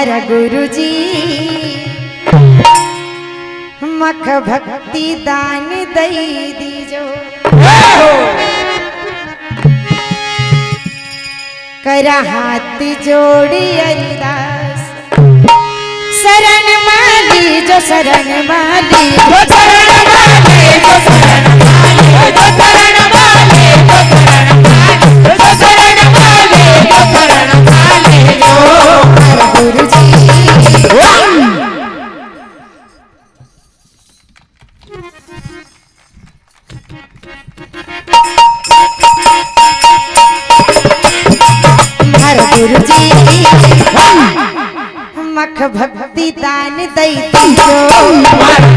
मारा गुरुजी मख भक्ति दान दई दीजो करा हाथ जोड़ी अरदास शरण माली जो शरण माली जो शरण माली जो शरण माली जो शरण माली जो शरण माली जो शरण माली जो शरण माली जो गुरुजी गुरुजी मख भक्ति दान दई दीजो